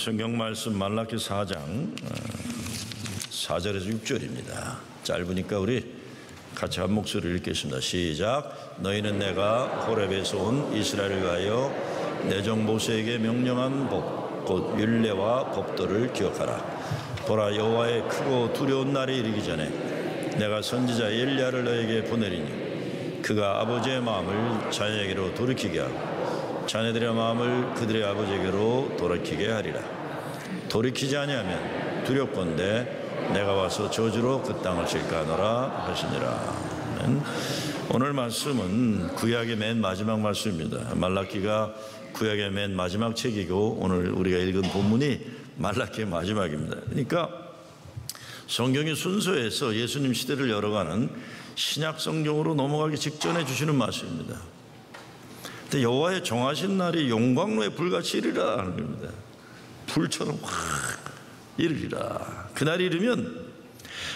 성경 말씀 말라기 4장 4절에서 6절입니다. 짧으니까 우리 같이 한 목소리를 읽겠습니다. 시작. 너희는 내가 호렙에서 온 이스라엘을 위하여 내 종 모세에게 명령한 법, 곧 율례와 법도를 기억하라. 보라, 여호와의 크고 두려운 날이 이르기 전에 내가 선지자 엘리야를 너에게 보내리니 그가 아버지의 마음을 자녀에게로 돌이키게 하고 자녀들의 마음을 그들의 아버지에게로 돌이키게 하리라. 돌이키지 아니하면 두렵건대 내가 와서 저주로 그 땅을 칠까 하노라 하시니라. 오늘 말씀은 구약의 맨 마지막 말씀입니다. 말라기가 구약의 맨 마지막 책이고 오늘 우리가 읽은 본문이 말라기의 마지막입니다. 그러니까 성경의 순서에서 예수님 시대를 열어가는 신약 성경으로 넘어가기 직전에 주시는 말씀입니다. 근데 여호와의 정하신 날이 용광로에 불같이 이르리라 하는 겁니다. 불처럼 확 이르리라. 그날이 이르면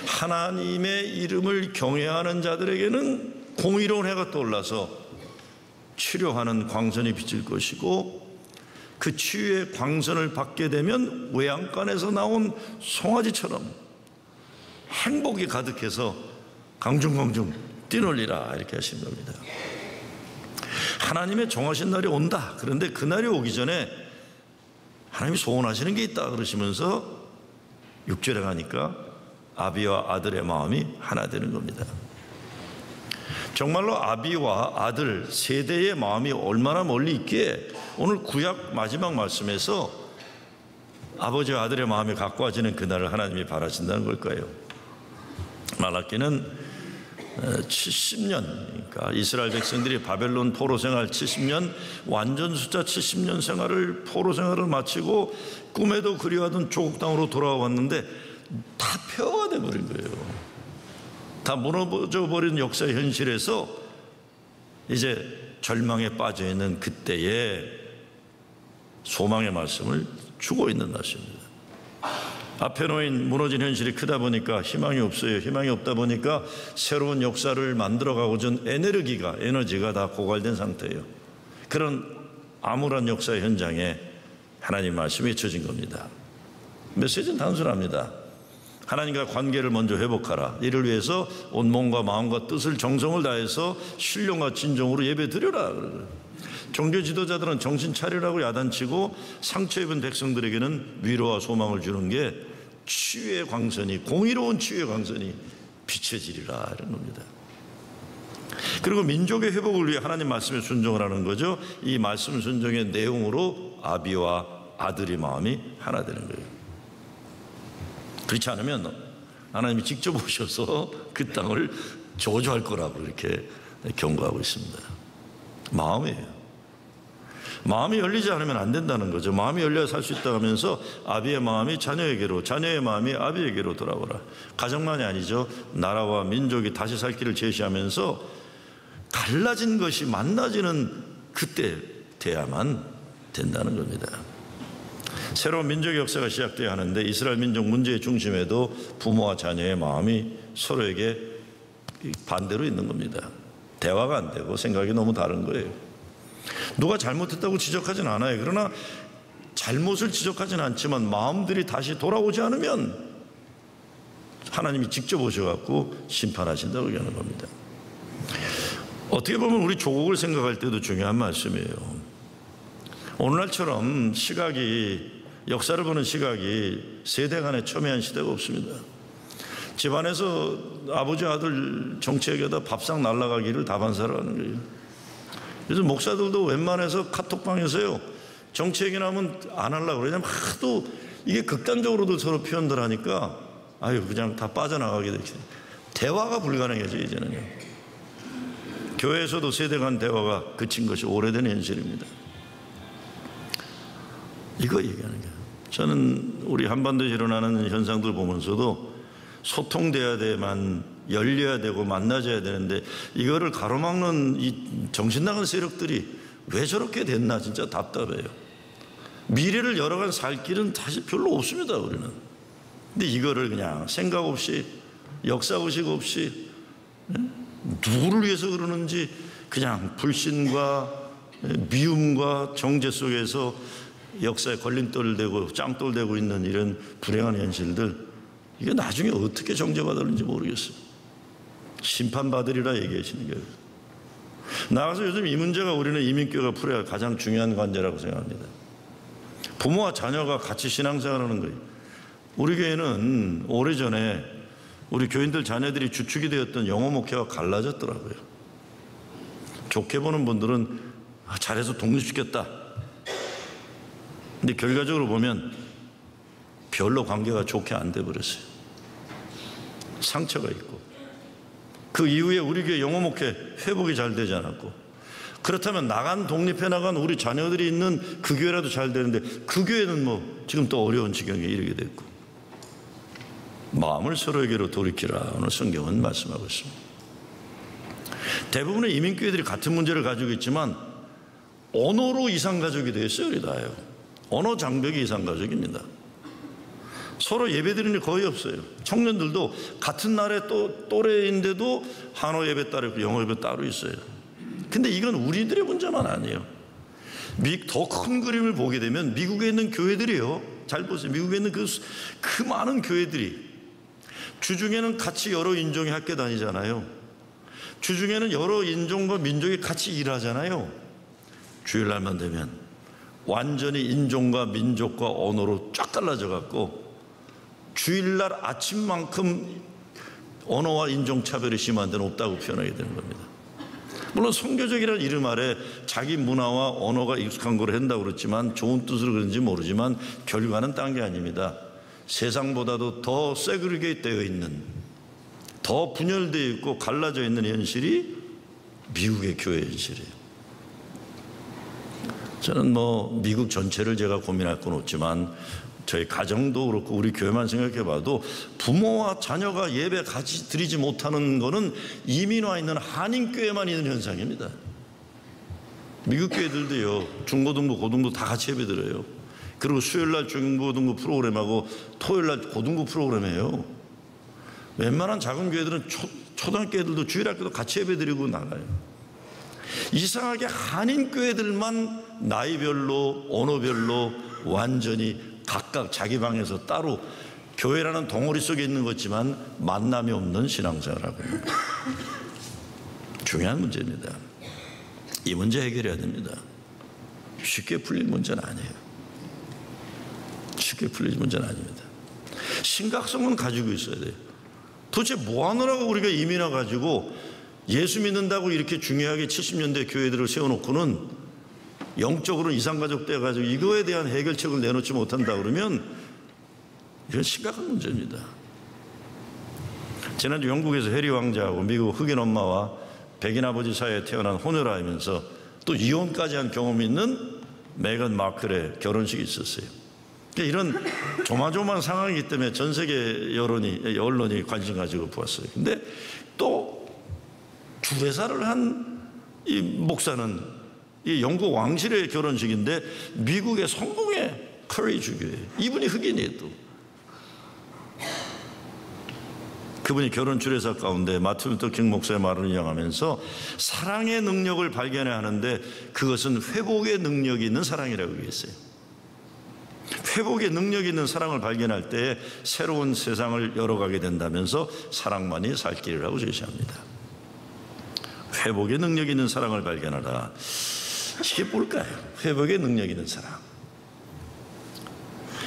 하나님의 이름을 경외하는 자들에게는 공의로운 해가 떠올라서 치료하는 광선이 비칠 것이고, 그 치유의 광선을 받게 되면 외양간에서 나온 송아지처럼 행복이 가득해서 강중강중 뛰놀리라 이렇게 하신 겁니다. 하나님의 정하신 날이 온다. 그런데 그 날이 오기 전에 하나님이 소원하시는 게 있다 그러시면서 6절에 가니까 아비와 아들의 마음이 하나 되는 겁니다. 정말로 아비와 아들 세대의 마음이 얼마나 멀리 있기에 오늘 구약 마지막 말씀에서 아버지와 아들의 마음이 가까워지는 그날을 하나님이 바라신다는 걸까요? 말라기는 70년, 그러니까 이스라엘 백성들이 바벨론 포로 생활 70년, 완전 숫자 70년 생활을 포로 생활을 마치고 꿈에도 그리워하던 조국 땅으로 돌아왔는데 다 폐허가 돼버린 거예요. 다 무너져 버린 역사의 현실에서 이제 절망에 빠져 있는 그때에 소망의 말씀을 주고 있는 날입니다. 앞에 놓인 무너진 현실이 크다 보니까 희망이 없어요. 희망이 없다 보니까 새로운 역사를 만들어가고자 에너지가 다 고갈된 상태예요. 그런 암울한 역사의 현장에 하나님 말씀이 잊혀진 겁니다. 메시지는 단순합니다. 하나님과 관계를 먼저 회복하라. 이를 위해서 온 몸과 마음과 뜻을 정성을 다해서 신령과 진정으로 예배 드려라. 종교 지도자들은 정신 차리라고 야단치고 상처 입은 백성들에게는 위로와 소망을 주는 게 치유의 광선이, 공의로운 치유의 광선이 비춰지리라 이런 겁니다. 그리고 민족의 회복을 위해 하나님 말씀에 순종을 하는 거죠. 이 말씀 순종의 내용으로 아비와 아들의 마음이 하나 되는 거예요. 그렇지 않으면 하나님이 직접 오셔서 그 땅을 저주할 거라고 이렇게 경고하고 있습니다. 마음이에요. 마음이 열리지 않으면 안 된다는 거죠. 마음이 열려야 살 수 있다 하면서 아비의 마음이 자녀에게로, 자녀의 마음이 아비에게로 돌아오라. 가정만이 아니죠. 나라와 민족이 다시 살 길을 제시하면서 달라진 것이 만나지는 그때 돼야만 된다는 겁니다. 새로운 민족의 역사가 시작돼야 하는데 이스라엘 민족 문제의 중심에도 부모와 자녀의 마음이 서로에게 반대로 있는 겁니다. 대화가 안 되고 생각이 너무 다른 거예요. 누가 잘못했다고 지적하진 않아요. 그러나 잘못을 지적하진 않지만 마음들이 다시 돌아오지 않으면 하나님이 직접 오셔갖고 심판하신다고 얘기하는 겁니다. 어떻게 보면 우리 조국을 생각할 때도 중요한 말씀이에요. 오늘날처럼 역사를 보는 시각이 세대 간에 첨예한 시대가 없습니다. 집안에서 아버지 아들 정치에게다 밥상 날아가기를 다반사로 하는 거예요. 그래서 목사들도 웬만해서 카톡방에서요 정치 얘기 나오면 안 하려고 그러냐면 하도 이게 극단적으로도 서로 표현들 하니까 그냥 다 빠져나가게 되죠. 대화가 불가능해져 이제는요. 교회에서도 세대 간 대화가 그친 것이 오래된 현실입니다. 이거 얘기하는 거예요. 저는 우리 한반도에 일어나는 현상들 보면서도 소통돼야 돼만 열려야 되고 만나져야 되는데 이거를 가로막는 이 정신나간 세력들이 왜 저렇게 됐나 진짜 답답해요. 미래를 열어간 살 길은 사실 별로 없습니다 우리는. 근데 이거를 그냥 생각 없이 역사의식 없이 누구를 위해서 그러는지 그냥 불신과 미움과 정죄 속에서 역사에 걸림돌되고 짱돌되고 있는 이런 불행한 현실들, 이게 나중에 어떻게 정죄받을는지 모르겠어요. 심판받으리라 얘기하시는 거예요. 나가서 요즘 이 문제가 우리는 이민교회가 풀어야 할 가장 중요한 관제라고 생각합니다. 부모와 자녀가 같이 신앙생활하는 거예요. 우리 교회는 오래전에 우리 교인들 자녀들이 주축이 되었던 영어 목회가 갈라졌더라고요. 좋게 보는 분들은 잘해서 독립시켰다. 근데 결과적으로 보면 별로 관계가 좋게 안 돼버렸어요. 상처가 있고, 그 이후에 우리 교회 영어 목회 회복이 잘 되지 않았고, 그렇다면 독립해 나간 우리 자녀들이 있는 그 교회라도 잘 되는데 그 교회는 지금 또 어려운 지경에 이르게 됐고, 마음을 서로에게로 돌이키라 오늘 성경은 말씀하고 있습니다. 대부분의 이민교회들이 같은 문제를 가지고 있지만 언어로 이상가족이 되었어요. 우리 다요. 언어 장벽이 이상가족입니다. 서로 예배드리는 게 거의 없어요. 청년들도 같은 날에 또래인데도 한어 예배 따로 있고 영어 예배 따로 있어요. 근데 이건 우리들의 문제만 아니에요. 더 큰 그림을 보게 되면 미국에 있는 교회들이요, 잘 보세요. 미국에 있는 그 많은 교회들이 주중에는 같이 여러 인종이 학교 다니잖아요. 주중에는 여러 인종과 민족이 같이 일하잖아요. 주일날만 되면 완전히 인종과 민족과 언어로 쫙 갈라져 갖고 주일날 아침만큼 언어와 인종차별이 심한 데는 없다고 표현하게 되는 겁니다. 물론 선교적이라는 이름 아래 자기 문화와 언어가 익숙한 걸 한다고 그렇지만, 좋은 뜻으로 그런지 모르지만 결과는 딴 게 아닙니다. 세상보다도 더 세그리게이트 되어 있는, 더 분열되어 있고 갈라져 있는 현실이 미국의 교회 현실이에요. 저는 미국 전체를 제가 고민할 건 없지만 저희 가정도 그렇고 우리 교회만 생각해 봐도 부모와 자녀가 예배 같이 드리지 못하는 거는 이민 와 있는 한인교회만 있는 현상입니다. 미국 교회들도요, 중고등부 고등부 다 같이 예배 드려요. 그리고 수요일날 중고등부 프로그램하고 토요일날 고등부 프로그램이에요. 웬만한 작은 교회들은 초등학교 애들도 주일학교도 같이 예배 드리고 나가요. 이상하게 한인교회들만 나이별로 언어별로 완전히 각각 자기 방에서 따로 교회라는 덩어리 속에 있는 거지만 만남이 없는 신앙생활을 하고 있습니다. 중요한 문제입니다. 이 문제 해결해야 됩니다. 쉽게 풀릴 문제는 아니에요. 쉽게 풀릴 문제는 아닙니다. 심각성은 가지고 있어야 돼요. 도대체 뭐 하느라고 우리가 이민 와가지고 예수 믿는다고 이렇게 중요하게 70년대 교회들을 세워놓고는 영적으로는 이상가족 돼가지고 이거에 대한 해결책을 내놓지 못한다 그러면 이건 심각한 문제입니다. 지난주 영국에서 해리 왕자하고 미국 흑인 엄마와 백인 아버지 사이에 태어난 혼혈아이면서 또 이혼까지 한 경험이 있는 메건 마클의 결혼식이 있었어요. 이런 조마조마한 상황이기 때문에 전 세계 언론이 관심 가지고 보았어요. 근데 또 주례사를 한 이 목사는 이 영국 왕실의 결혼식인데 미국의 성공의 커리 주교예요. 이분이 흑인이에요. 또 그분이 결혼 주례사 가운데 마틴 루터 킹 목사의 말을 인용하면서 사랑의 능력을 발견해야 하는데 그것은 회복의 능력이 있는 사랑이라고 얘기했어요. 회복의 능력이 있는 사랑을 발견할 때 새로운 세상을 열어가게 된다면서 사랑만이 살 길이라고 제시합니다. 회복의 능력이 있는 사랑을 발견하라. 이게 뭘까요? 회복의 능력이 있는 사랑.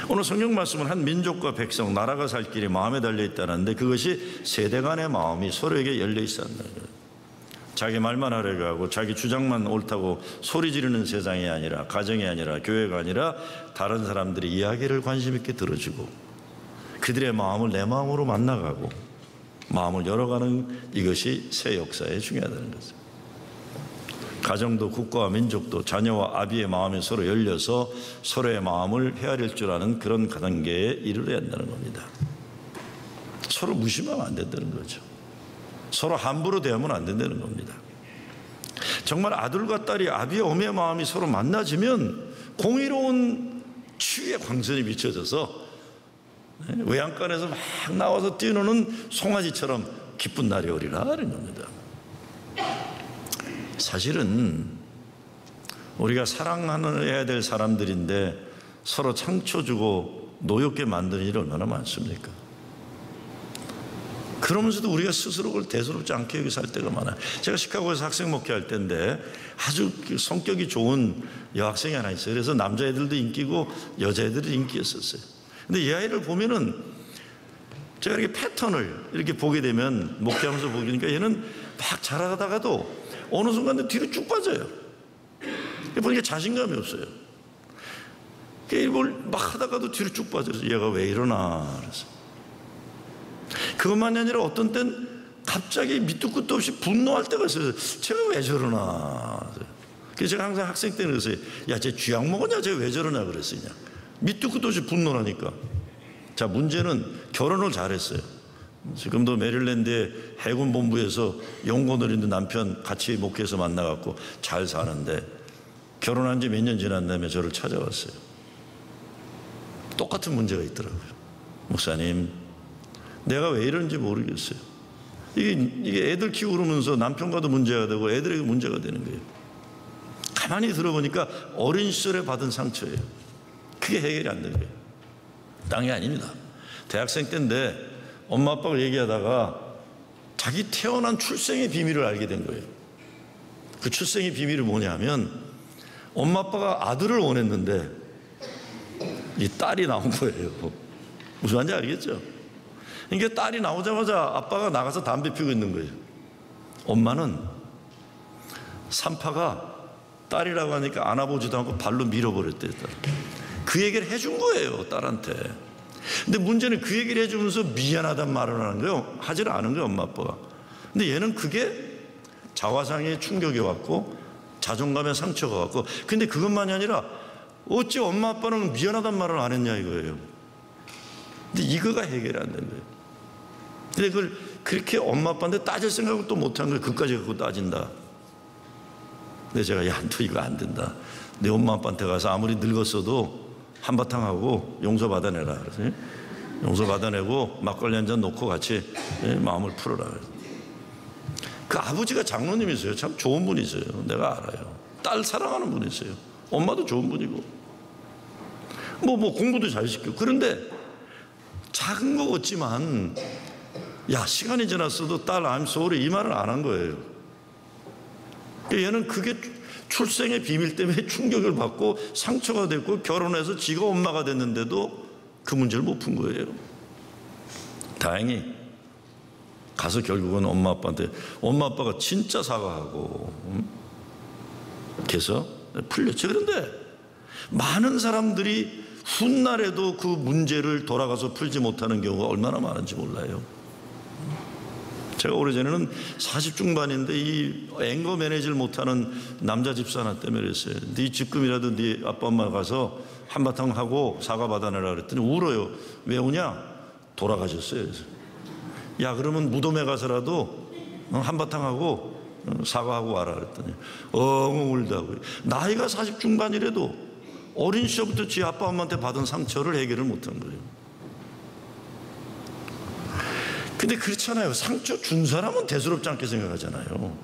오늘 성경 말씀은 한 민족과 백성, 나라가 살 길이 마음에 달려있다는데 그것이 세대 간의 마음이 서로에게 열려있어야 한다는 거예요. 자기 말만 하려고 하고 자기 주장만 옳다고 소리 지르는 세상이 아니라, 가정이 아니라, 교회가 아니라 다른 사람들의 이야기를 관심 있게 들어주고 그들의 마음을 내 마음으로 만나가고 마음을 열어가는 이것이 새 역사에 중요하다는 거죠. 가정도 국가와 민족도 자녀와 아비의 마음이 서로 열려서 서로의 마음을 헤아릴 줄 아는 그런 단계에 이르러야 한다는 겁니다. 서로 무심하면 안 된다는 거죠. 서로 함부로 대하면 안 된다는 겁니다. 정말 아들과 딸이 아비와 어머니의 마음이 서로 만나지면 공의로운 치유의 광선이 비춰져서 외양간에서 막 나와서 뛰노는 송아지처럼 기쁜 날이 오리라 하는 겁니다. 사실은 우리가 사랑해야 될 사람들인데 서로 상처 주고 노엽게 만드는 일이 얼마나 많습니까? 그러면서도 우리가 스스로 그걸 대수롭지 않게 여기 살 때가 많아요. 제가 시카고에서 학생 목회할 때인데 아주 성격이 좋은 여학생이 하나 있어요. 그래서 남자애들도 인기고 여자애들도 인기였었어요. 근데 이 아이를 보면은 제가 이렇게 패턴을 이렇게 보게 되면 목회하면서 보니까 얘는 막 자라다가도 어느 순간 뒤로 쭉 빠져요. 보니까 자신감이 없어요. 뭘 막 하다가도 뒤로 쭉 빠져서 얘가 왜 이러나 그래서 그것만이 아니라 어떤 땐 갑자기 밑도 끝도 없이 분노할 때가 있어요. 제가 왜 저러나. 그래서 제가 항상 학생 때는 그랬어요. 야, 쟤 쥐약 먹었냐? 쟤 왜 저러냐 그랬어요. 밑도 끝도 없이 분노하니까. 자, 문제는 결혼을 잘했어요. 지금도 메릴랜드의 해군 본부에서 용건을 있는 남편 같이 목회해서 만나갖고 잘 사는데 결혼한 지 몇 년 지난 다음에 저를 찾아왔어요. 똑같은 문제가 있더라고요. 목사님, 내가 왜 이런지 모르겠어요. 이게 애들 키우고 그러면서 남편과도 문제가 되고 애들에게 문제가 되는 거예요. 가만히 들어보니까 어린 시절에 받은 상처예요. 그게 해결이 안 된 거예요. 땅이 아닙니다. 대학생 때인데 엄마 아빠가 얘기하다가 자기 태어난 출생의 비밀을 알게 된 거예요. 그 출생의 비밀이 뭐냐면 엄마 아빠가 아들을 원했는데 이 딸이 나온 거예요. 무슨 말인지 알겠죠? 그러니까 딸이 나오자마자 아빠가 나가서 담배 피우고 있는 거예요. 엄마는 산파가 딸이라고 하니까 안아보지도 않고 발로 밀어버렸대요. 그 얘기를 해준 거예요, 딸한테. 근데 문제는 그 얘기를 해주면서 미안하단 말을 하는 거예요. 하지를 않은 거예요, 엄마 아빠가. 근데 얘는 그게 자화상의 충격이 왔고 자존감의 상처가 왔고, 근데 그것만이 아니라 어찌 엄마 아빠는 미안하단 말을 안 했냐 이거예요. 근데 이거가 해결이 안 된 거예요. 근데 그걸 그렇게 엄마 아빠한테 따질 생각을 또 못한 거예요. 그까지 갖고 따진다. 근데 제가 야, 너 이거 안 된다. 내 엄마 아빠한테 가서 아무리 늙었어도 한바탕 하고 용서받아내라. 그래서 용서받아내고 막걸리 한 잔 놓고 같이 마음을 풀어라. 그 아버지가 장로님이세요. 참 좋은 분이세요. 내가 알아요. 딸 사랑하는 분이세요. 엄마도 좋은 분이고 뭐 공부도 잘 시키고. 그런데 작은 거 같지만 야, 시간이 지났어도 딸 I'm sorry 이 말을 안 한 거예요. 얘는 그게 출생의 비밀 때문에 충격을 받고 상처가 됐고 결혼해서 지가 엄마가 됐는데도 그 문제를 못 푼 거예요. 다행히 가서 결국은 엄마 아빠한테 엄마 아빠가 진짜 사과하고 그래서 풀렸죠. 그런데 많은 사람들이 훗날에도 그 문제를 돌아가서 풀지 못하는 경우가 얼마나 많은지 몰라요. 제가 오래전에는 40 중반인데 이 앵거 매니지를 못하는 남자 집사 하나 때문에 그랬어요. 네 지금이라도 네 아빠 엄마 가서 한바탕 하고 사과 받아내라 그랬더니 울어요. 왜 우냐? 돌아가셨어요. 그래서 야, 그러면 무덤에 가서라도 한바탕 하고 사과하고 와라 그랬더니 엉엉 울다고요. 나이가 40 중반이라도 어린 시절부터 지 아빠 엄마한테 받은 상처를 해결을 못한 거예요. 근데 그렇잖아요. 상처 준 사람은 대수롭지 않게 생각하잖아요.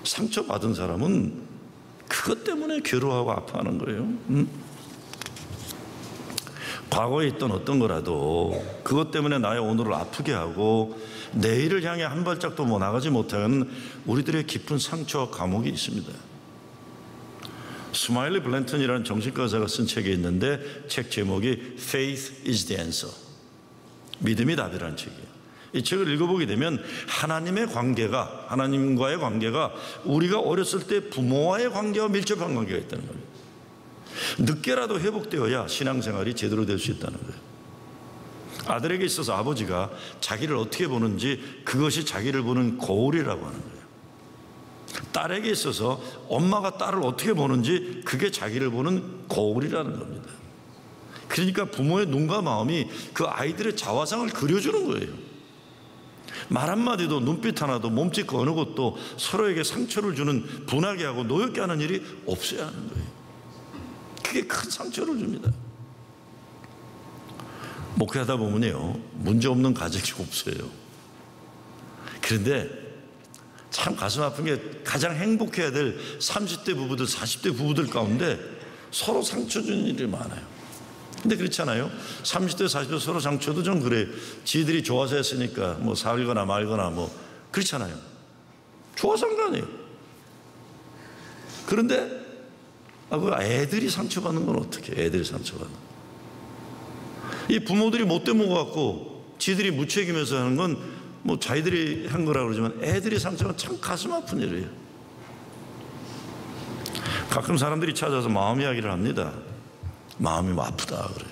상처 받은 사람은 그것 때문에 괴로워하고 아파하는 거예요. 과거에 있던 어떤 거라도 그것 때문에 나의 오늘을 아프게 하고 내일을 향해 한 발짝도 나가지 못하는 우리들의 깊은 상처와 감옥이 있습니다. 스마일리 블랜턴이라는 정신과 의사가 쓴 책이 있는데 책 제목이 Faith is the answer. 믿음이 답이라는 책이에요. 이 책을 읽어보게 되면 하나님과의 관계가 우리가 어렸을 때 부모와의 관계와 밀접한 관계가 있다는 거예요. 늦게라도 회복되어야 신앙생활이 제대로 될 수 있다는 거예요. 아들에게 있어서 아버지가 자기를 어떻게 보는지 그것이 자기를 보는 거울이라고 하는 거예요. 딸에게 있어서 엄마가 딸을 어떻게 보는지 그게 자기를 보는 거울이라는 겁니다. 그러니까 부모의 눈과 마음이 그 아이들의 자화상을 그려주는 거예요. 말 한마디도 눈빛 하나도 몸짓 그 어느 것도 서로에게 상처를 주는 분하게 하고 노엽게 하는 일이 없어야 하는 거예요. 그게 큰 상처를 줍니다. 목회하다 보면요, 문제 없는 가정이 없어요. 그런데 참 가슴 아픈 게 가장 행복해야 될 30대 부부들 40대 부부들 가운데 서로 상처 주는 일이 많아요. 근데 그렇잖아요. 30대 40대 서로 상처도 좀 그래요. 지들이 좋아서 했으니까 뭐 살거나 말거나 뭐 그렇잖아요. 좋아서 한 거 아니에요. 그런데 그 애들이 상처받는 건 어떻게 해요? 애들이 상처받는 이 부모들이 못돼 먹어갖고 지들이 무책임해서 하는 건 뭐 자기들이 한 거라고 그러지만 애들이 상처가 참 가슴 아픈 일이에요. 가끔 사람들이 찾아서 마음 이야기를 합니다. 마음이 뭐 아프다 그래요.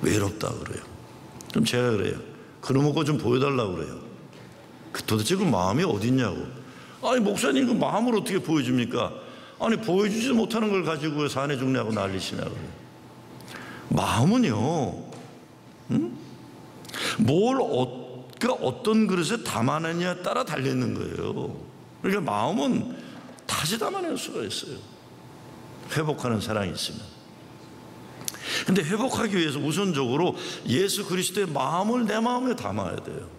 외롭다 그래요. 그럼 제가 그래요. 그런 거 좀 보여달라고 그래요. 도대체 그 마음이 어디 있냐고. 아니 목사님 그 마음을 어떻게 보여줍니까? 아니 보여주지 못하는 걸 가지고 사내 중래하고 난리시냐고 그래요. 마음은요, 어떤 그릇에 담아내냐에 따라 달려있는 거예요. 그러니까 마음은 다시 담아낼 수가 있어요. 회복하는 사랑이 있으면. 근데 회복하기 위해서 우선적으로 예수 그리스도의 마음을 내 마음에 담아야 돼요.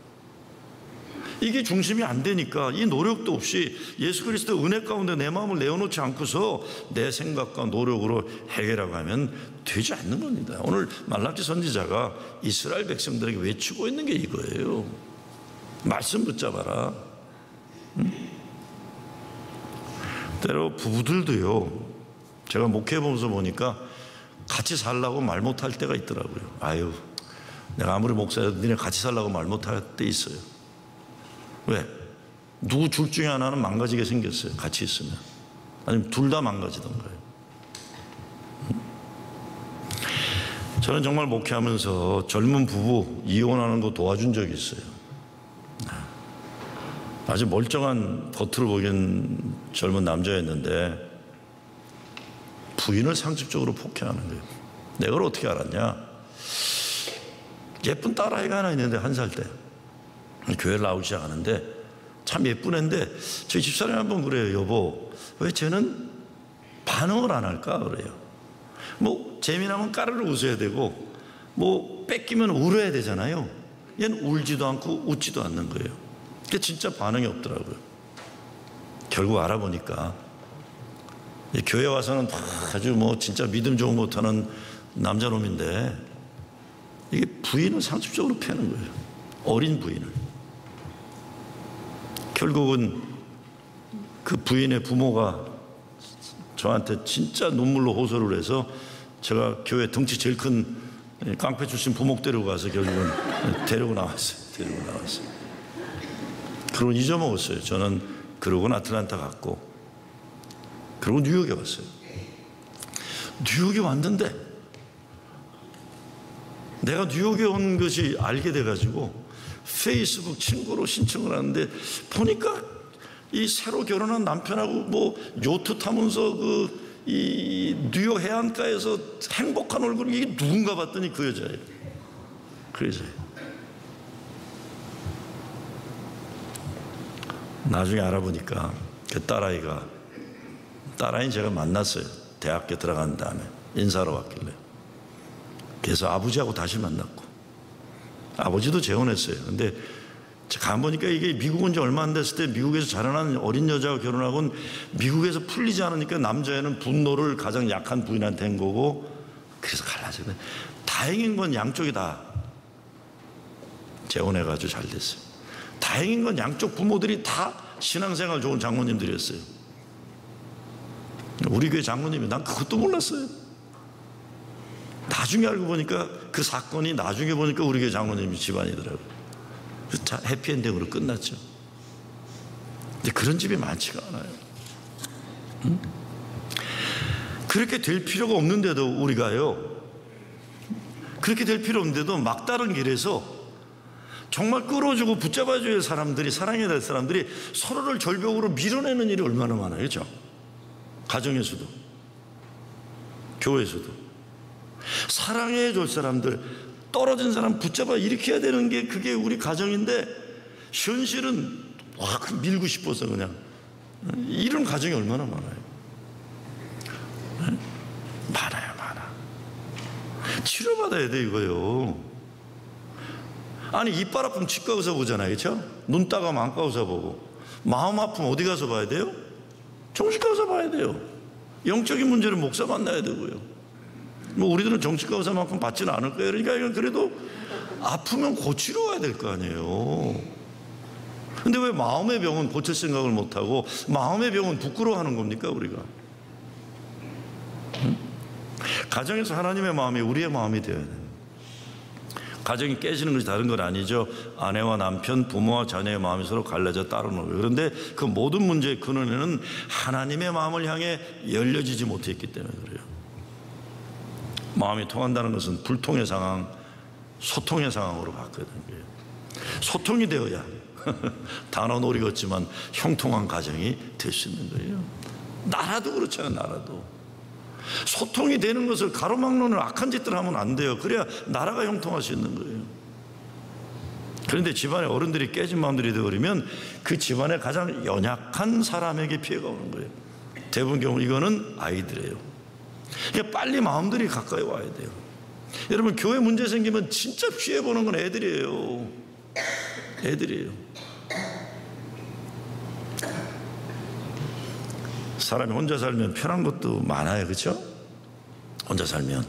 이게 중심이 안 되니까 이 노력도 없이 예수 그리스도 은혜 가운데 내 마음을 내어놓지 않고서 내 생각과 노력으로 해결하고 하면 되지 않는 겁니다. 오늘 말라기 선지자가 이스라엘 백성들에게 외치고 있는 게 이거예요. 말씀 붙잡아라. 때로 부부들도요, 제가 목회해보면서 보니까 같이 살라고 말 못할 때가 있더라고요. 아유, 내가 아무리 목사여도 니네 같이 살라고 말 못할 때 있어요. 왜? 누구 둘 중에 하나는 망가지게 생겼어요. 같이 있으면. 아니면 둘 다 망가지던가요. 저는 정말 목회하면서 젊은 부부 이혼하는 거 도와준 적이 있어요. 아주 멀쩡한 겉으로 보기엔 젊은 남자였는데 부인을 상습적으로 폭행하는 거예요. 내가 그걸 어떻게 알았냐? 예쁜 딸아이가 하나 있는데 1살 때 교회를 나오기 시작하는데 참 예쁜 애인데 저희 집사람이 한번 그래요. 여보, 왜 쟤는 반응을 안 할까? 그래요. 뭐 재미나면 까르르 웃어야 되고 뭐 뺏기면 울어야 되잖아요. 얘는 울지도 않고 웃지도 않는 거예요. 그게 진짜 반응이 없더라고요. 결국 알아보니까 교회 와서는 아주 뭐 진짜 믿음 좋은 거 못하는 남자놈인데 이게 부인을 상습적으로 패는 거예요. 어린 부인을. 결국은 그 부인의 부모가 저한테 진짜 눈물로 호소를 해서 제가 교회 덩치 제일 큰 깡패 출신 부목 데리고 가서 결국은 데리고 나왔어요. 그러고 잊어먹었어요. 저는 그러고는 아틀란타 갔고 그리고 뉴욕에 왔어요. 뉴욕에 왔는데 내가 뉴욕에 온 것이 알게 돼가지고 페이스북 친구로 신청을 하는데 보니까 이 새로 결혼한 남편하고 뭐 요트 타면서 이 뉴욕 해안가에서 행복한 얼굴, 이게 누군가 봤더니 그 여자예요. 그 여자예요. 나중에 알아보니까 그 딸아이는 제가 만났어요. 대학교 들어간 다음에 인사하러 왔길래. 그래서 아버지하고 다시 만났고 아버지도 재혼했어요. 근데 가보니까 이게 미국 온 지 얼마 안 됐을 때 미국에서 자라난 어린 여자와 결혼하고는 미국에서 풀리지 않으니까 남자애는 분노를 가장 약한 부인한테 한 거고 그래서 갈라져요. 다행인 건 양쪽이 다 재혼해가지고 잘 됐어요. 다행인 건 양쪽 부모들이 다 신앙생활 좋은 장모님들이었어요. 우리 교회 장모님이 난 그것도 몰랐어요. 나중에 알고 보니까 그 사건이 나중에 보니까 우리 교회 장모님이 집안이더라고요. 해피엔딩으로 끝났죠. 근데 그런 집이 많지가 않아요. 그렇게 될 필요가 없는데도 우리가요, 그렇게 될 필요 없는데도 막다른 길에서 정말 끌어주고 붙잡아줘야 할 사람들이, 사랑해야 될 사람들이 서로를 절벽으로 밀어내는 일이 얼마나 많아요. 그렇죠? 가정에서도 교회에서도 사랑해야 될 사람들, 떨어진 사람 붙잡아 일으켜야 되는 게 그게 우리 가정인데 현실은 밀고 싶어서 그냥 이런 가정이 얼마나 많아요. 많아. 치료받아야 돼 이거요. 아니 이빨 아프면 치과 의사 보잖아요. 그렇죠? 눈 따가면 안과 의사 보고, 마음 아프면 어디 가서 봐야 돼요? 정신과 의사 봐야 돼요. 영적인 문제는 목사 만나야 되고요. 뭐 우리들은 정신과 의사만큼 받지는 않을 거예요. 그러니까 이건 그래도 아프면 고치러 와야 될 거 아니에요. 근데 왜 마음의 병은 고칠 생각을 못하고 마음의 병은 부끄러워하는 겁니까 우리가? 가정에서 하나님의 마음이 우리의 마음이 되어야 돼요. 가정이 깨지는 것이 다른 건 아니죠. 아내와 남편, 부모와 자녀의 마음이 서로 갈라져 따르는 거예요. 그런데 그 모든 문제의 근원에는 하나님의 마음을 향해 열려지지 못했기 때문에 그래요. 마음이 통한다는 것은 불통의 상황, 소통의 상황으로 바뀌는 거예요. 소통이 되어야 단어놀이 같지만 형통한 가정이 될 수 있는 거예요. 나라도 그렇잖아요. 나라도 소통이 되는 것을 가로막는 악한 짓들 하면 안 돼요. 그래야 나라가 형통할 수 있는 거예요. 그런데 집안의 어른들이 깨진 마음들이 되어버리면 그 집안의 가장 연약한 사람에게 피해가 오는 거예요. 대부분 경우 이거는 아이들이에요. 그러니까 빨리 마음들이 가까이 와야 돼요. 여러분, 교회 문제 생기면 진짜 피해보는 건 애들이에요. 애들이에요. 사람이 혼자 살면 편한 것도 많아요. 그렇죠? 혼자 살면.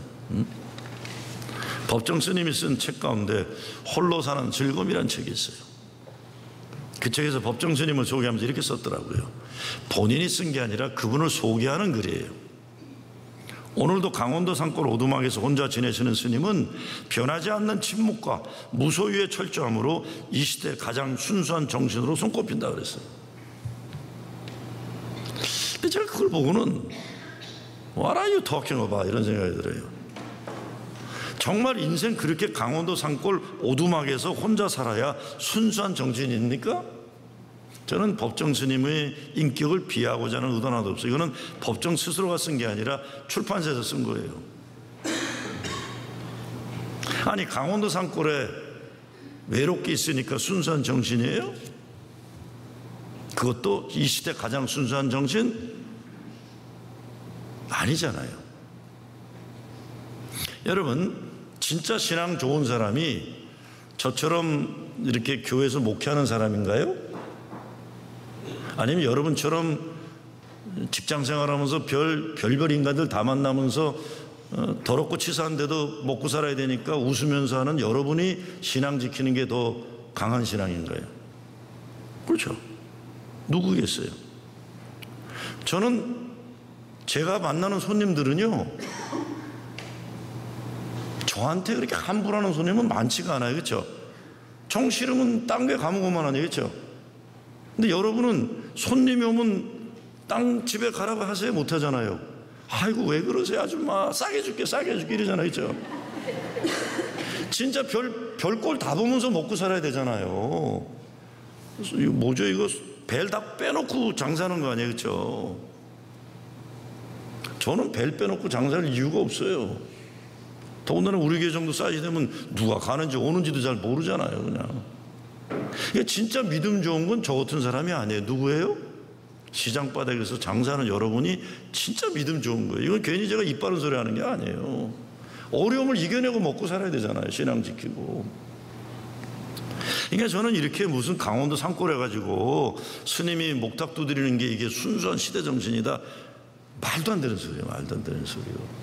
법정 스님이 쓴 책 가운데 홀로 사는 즐거움이라는 책이 있어요. 그 책에서 법정 스님을 소개하면서 이렇게 썼더라고요. 본인이 쓴 게 아니라 그분을 소개하는 글이에요. 오늘도 강원도 산골 오두막에서 혼자 지내시는 스님은 변하지 않는 침묵과 무소유의 철저함으로 이 시대 가장 순수한 정신으로 손꼽힌다 그랬어요. 근데 제가 그걸 보고는 What are you talking about? 이런 생각이 들어요. 정말 인생 그렇게 강원도 산골 오두막에서 혼자 살아야 순수한 정신입니까? 저는 법정 스님의 인격을 비하하고자 하는 의도는 하나도 없어요. 이거는 법정 스스로가 쓴 게 아니라 출판사에서 쓴 거예요. 아니, 강원도 산골에 외롭게 있으니까 순수한 정신이에요? 그것도 이 시대 가장 순수한 정신? 아니잖아요. 여러분, 진짜 신앙 좋은 사람이 저처럼 이렇게 교회에서 목회하는 사람인가요? 아니면 여러분처럼 직장 생활하면서 별별 인간들 다 만나면서 더럽고 치사한데도 먹고 살아야 되니까 웃으면서 하는 여러분이 신앙 지키는 게 더 강한 신앙인가요? 그렇죠. 누구겠어요? 저는 제가 만나는 손님들은요, 저한테 그렇게 함부로 하는 손님은 많지가 않아요. 그렇죠? 정 싫으면 딴 데 가면 그만하니. 그렇죠? 근데 여러분은 손님이 오면 땅 집에 가라고 하세요? 못 하잖아요. 아이고 왜 그러세요 아줌마, 싸게 줄게 이러잖아요. 그렇죠? 진짜 별꼴 다 보면서 먹고 살아야 되잖아요. 그래서 이거 뭐죠? 이거 벨 다 빼놓고 장사하는 거 아니에요? 그렇죠? 저는 벨 빼놓고 장사할 이유가 없어요. 더군다나 우리 교회 정도 사이즈 되면 누가 가는지 오는지도 잘 모르잖아요. 그냥. 그러니까 진짜 믿음 좋은 건 저 같은 사람이 아니에요. 누구예요? 시장 바닥에서 장사하는 여러분이 진짜 믿음 좋은 거예요. 이건 괜히 제가 입 바른 소리 하는 게 아니에요. 어려움을 이겨내고 먹고 살아야 되잖아요. 신앙 지키고. 그러니까 저는 이렇게 무슨 강원도 산골 해가지고 스님이 목탁 두드리는 게 이게 순수한 시대 정신이다, 말도 안 되는 소리예요. 말도 안 되는 소리요.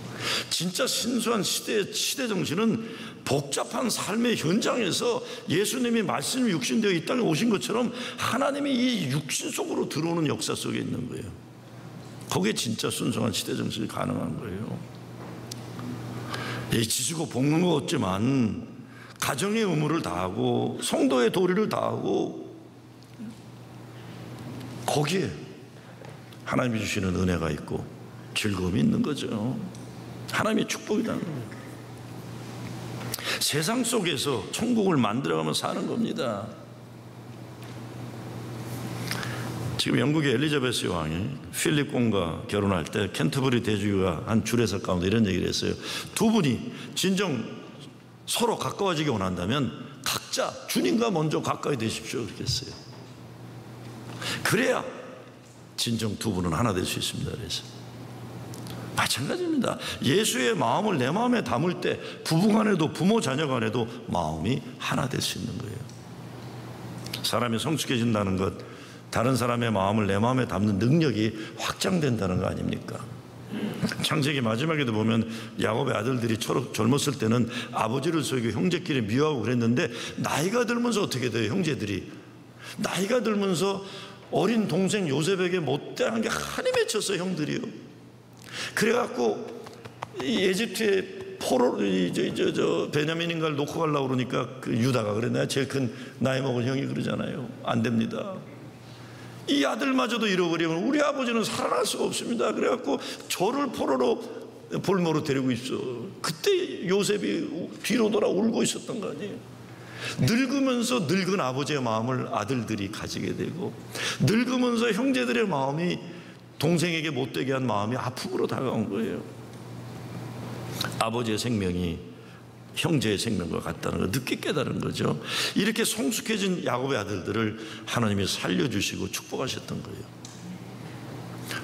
진짜 신수한 시대 정신은 복잡한 삶의 현장에서 예수님이 말씀이 육신되어 이 땅에 오신 것처럼 하나님이 이 육신 속으로 들어오는 역사 속에 있는 거예요. 거기에 진짜 순수한 시대 정신이 가능한 거예요. 지지고 볶는 것 같지만 가정의 의무를 다하고 성도의 도리를 다하고 거기에 하나님이 주시는 은혜가 있고 즐거움이 있는 거죠. 하나님의 축복이라는 거예요. 세상 속에서 천국을 만들어가며 사는 겁니다. 지금 영국의 엘리자베스 왕이 필립 공과 결혼할 때 캔터버리 대주교가 한 주례사 가운데 이런 얘기를 했어요. 두 분이 진정 서로 가까워지기 원한다면 각자 주님과 먼저 가까이 되십시오, 그렇게 했어요. 그래야 진정 두 분은 하나 될 수 있습니다. 그래서 마찬가지입니다. 예수의 마음을 내 마음에 담을 때 부부간에도 부모 자녀간에도 마음이 하나 될 수 있는 거예요. 사람이 성숙해진다는 것, 다른 사람의 마음을 내 마음에 담는 능력이 확장된다는 거 아닙니까? 창세기 마지막에도 보면 야곱의 아들들이 젊었을 때는 아버지를 속이고 형제끼리 미워하고 그랬는데 나이가 들면서 어떻게 돼요? 형제들이 나이가 들면서 어린 동생 요셉에게 못대한 게 한이 맺혔어요. 형들이요. 그래갖고 에집트에 포로 베냐민인가를 놓고 가려고 그러니까 그 유다가 그래, 내가 제일 큰 나이 먹은 형이 그러잖아요. 안 됩니다. 이 아들마저도 잃어버리면 우리 아버지는 살아날 수가 없습니다. 그래갖고 저를 포로로 볼모로 데리고 있어. 그때 요셉이 뒤로 돌아 울고 있었던 거 아니에요. 늙으면서 늙은 아버지의 마음을 아들들이 가지게 되고, 늙으면서 형제들의 마음이 동생에게 못되게 한 마음이 아픔으로 다가온 거예요. 아버지의 생명이 형제의 생명과 같다는 걸 늦게 깨달은 거죠. 이렇게 성숙해진 야곱의 아들들을 하나님이 살려주시고 축복하셨던 거예요.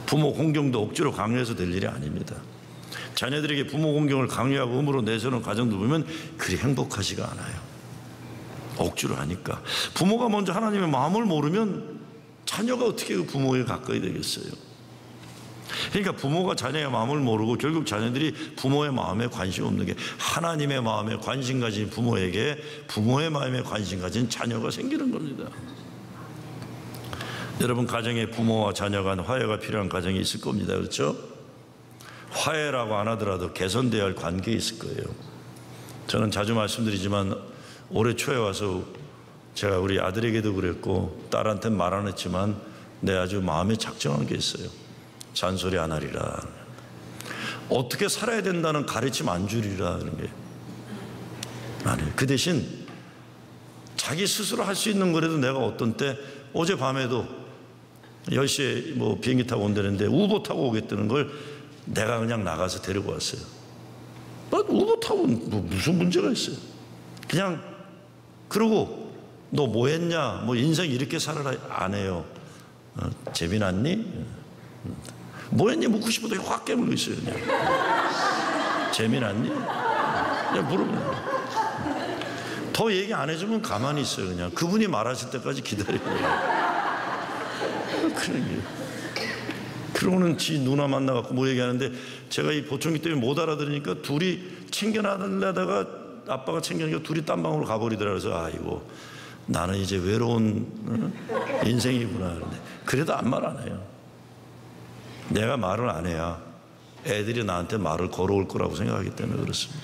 부모 공경도 억지로 강요해서 될 일이 아닙니다. 자녀들에게 부모 공경을 강요하고 음으로 내세우는 가정도 보면 그리 행복하지가 않아요. 억지로 하니까. 부모가 먼저 하나님의 마음을 모르면 자녀가 어떻게 그 부모에 가까이 되겠어요? 그러니까 부모가 자녀의 마음을 모르고 결국 자녀들이 부모의 마음에 관심 없는 게, 하나님의 마음에 관심 가진 부모에게 부모의 마음에 관심 가진 자녀가 생기는 겁니다. 여러분, 가정에 부모와 자녀 간 화해가 필요한 가정이 있을 겁니다. 그렇죠? 화해라고 안 하더라도 개선되어야 할 관계에 있을 거예요. 저는 자주 말씀드리지만 올해 초에 와서 제가 우리 아들에게도 그랬고 딸한테는 말 안 했지만 내 아주 마음에 작정한 게 있어요. 잔소리 안 하리라. 어떻게 살아야 된다는 가르침 안 주리라. 그런 게 아니에요. 그 대신 자기 스스로 할 수 있는 거라도 내가 어떤 때, 어제 밤에도 10시에 뭐 비행기 타고 온다는데 우버 타고 오겠다는 걸 내가 그냥 나가서 데리고 왔어요. 우버 타고 뭐 무슨 문제가 있어요? 그냥 그러고 너 뭐 했냐, 뭐 인생 이렇게 살아라 안 해요. 재미났니? 뭐 했니? 묻고 싶어도 확 깨물고 있어요. 그냥. 재미났니? 그냥 물어보는 더 얘기 안 해주면 가만히 있어요. 그냥 그분이 말하실 때까지 기다리고. 그러고는 지 누나 만나갖고 뭐 얘기하는데 제가 이 보청기 때문에 못 알아들으니까 둘이 챙겨나가다가 아빠가 챙겨니까 둘이 딴 방으로 가버리더라. 그래서 아이고 나는 이제 외로운 인생이구나. 그런데 그래도 아무 말 안 해요. 내가 말을 안 해야 애들이 나한테 말을 걸어올 거라고 생각하기 때문에 그렇습니다.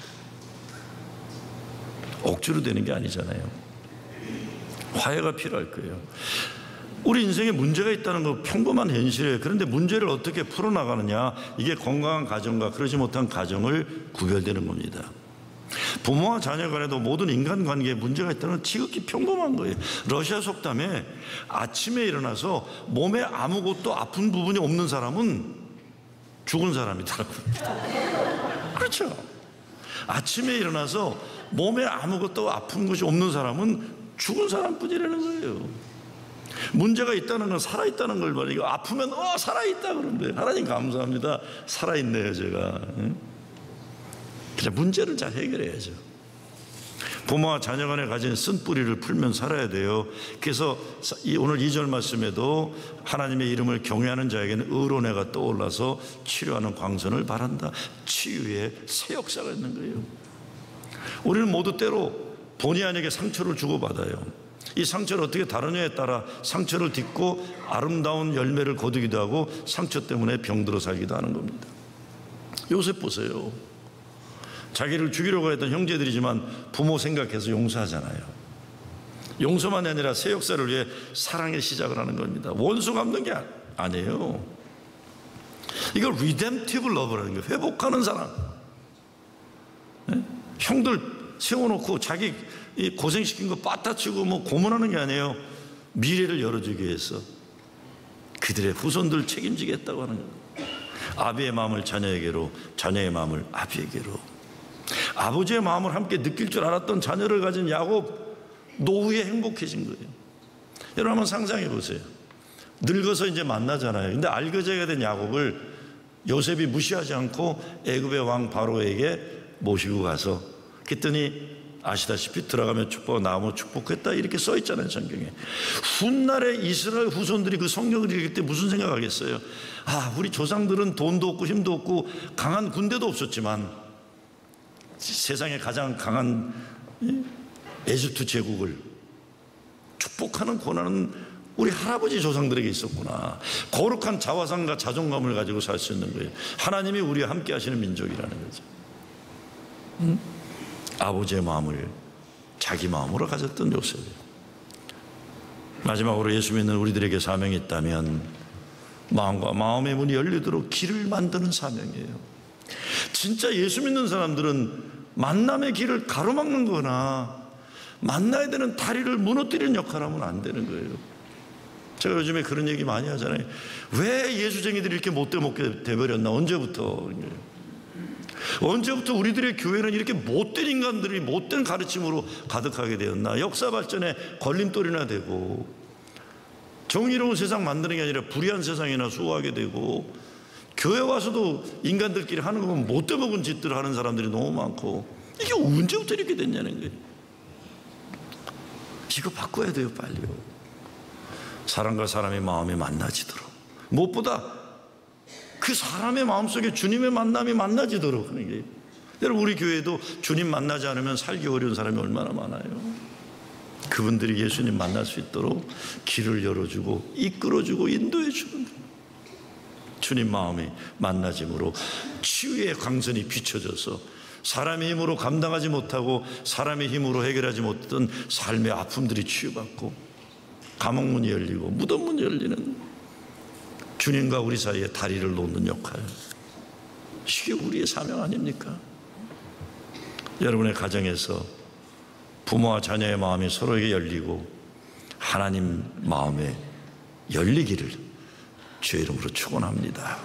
억지로 되는 게 아니잖아요. 화해가 필요할 거예요. 우리 인생에 문제가 있다는 거 평범한 현실이에요. 그런데 문제를 어떻게 풀어나가느냐, 이게 건강한 가정과 그러지 못한 가정을 구별되는 겁니다. 부모와 자녀 간에도 모든 인간관계에 문제가 있다는 건 지극히 평범한 거예요. 러시아 속담에 아침에 일어나서 몸에 아무것도 아픈 부분이 없는 사람은 죽은 사람이더라고요. 그렇죠. 아침에 일어나서 몸에 아무것도 아픈 것이 없는 사람은 죽은 사람뿐이라는 거예요. 문제가 있다는 건 살아있다는 걸 말이에요. 아프면 살아있다 그러는데, 하나님 감사합니다. 살아있네요 제가. 그냥 문제를 잘 해결해야죠. 부모와 자녀 간에 가진 쓴뿌리를 풀면 살아야 돼요. 그래서 오늘 2절 말씀에도 하나님의 이름을 경외하는 자에게는 의로내가 떠올라서 치료하는 광선을 바란다. 치유의 새 역사가 있는 거예요. 우리는 모두 때로 본의 아니게 상처를 주고받아요. 이 상처를 어떻게 다루냐에 따라 상처를 딛고 아름다운 열매를 거두기도 하고 상처 때문에 병들어 살기도 하는 겁니다. 요셉 보세요. 자기를 죽이려고 했던 형제들이지만 부모 생각해서 용서하잖아요. 용서만이 아니라 새 역사를 위해 사랑의 시작을 하는 겁니다. 원수 갚는 게 아니에요. 이걸 redemptive love라는 거예요. 회복하는 사랑. 네? 형들 세워놓고 자기 고생시킨 거 빠따치고 뭐 고문하는 게 아니에요. 미래를 열어주기 위해서 그들의 후손들 책임지겠다고 하는 거예요. 아비의 마음을 자녀에게로, 자녀의 마음을 아비에게로. 아버지의 마음을 함께 느낄 줄 알았던 자녀를 가진 야곱, 노후에 행복해진 거예요. 여러분 한번 상상해 보세요. 늙어서 이제 만나잖아요. 근데 알거지가 된 야곱을 요셉이 무시하지 않고 애굽의 왕 바로에게 모시고 가서, 그랬더니 아시다시피 들어가면 축복하고 나오면 축복했다 이렇게 써 있잖아요, 성경에. 훗날에 이스라엘 후손들이 그 성경을 읽을 때 무슨 생각하겠어요? 아, 우리 조상들은 돈도 없고 힘도 없고 강한 군대도 없었지만 세상에 가장 강한 에집트 제국을 축복하는 권한은 우리 할아버지 조상들에게 있었구나. 거룩한 자화상과 자존감을 가지고 살 수 있는 거예요. 하나님이 우리와 함께 하시는 민족이라는 거죠. 아버지의 마음을 자기 마음으로 가졌던 요셉이에요. 마지막으로 예수 믿는 우리들에게 사명이 있다면 마음과 마음의 문이 열리도록 길을 만드는 사명이에요. 진짜 예수 믿는 사람들은 만남의 길을 가로막는 거나 만나야 되는 다리를 무너뜨리는 역할을 하면 안 되는 거예요. 제가 요즘에 그런 얘기 많이 하잖아요. 왜 예수쟁이들이 이렇게 못돼 먹게 돼버렸나? 언제부터 우리들의 교회는 이렇게 못된 인간들이 못된 가르침으로 가득하게 되었나? 역사 발전에 걸림돌이나 되고 정의로운 세상 만드는 게 아니라 불의한 세상이나 수호하게 되고 교회 와서도 인간들끼리 하는 거 보면 못돼 먹은 짓들을 하는 사람들이 너무 많고 이게 언제부터 이렇게 됐냐는 거예요. 이거 바꿔야 돼요, 빨리요. 사람과 사람의 마음이 만나지도록, 무엇보다 그 사람의 마음속에 주님의 만남이 만나지도록 하는 게. 여러분, 우리 교회도 주님 만나지 않으면 살기 어려운 사람이 얼마나 많아요. 그분들이 예수님 만날 수 있도록 길을 열어주고 이끌어주고 인도해주는 거예요. 주님 마음이 만나짐으로 치유의 광선이 비춰져서 사람의 힘으로 감당하지 못하고 사람의 힘으로 해결하지 못했던 삶의 아픔들이 치유받고 감옥문이 열리고 무덤문이 열리는, 주님과 우리 사이에 다리를 놓는 역할, 이게 우리의 사명 아닙니까? 여러분의 가정에서 부모와 자녀의 마음이 서로에게 열리고 하나님 마음에 열리기를 주의 이름으로 축원합니다.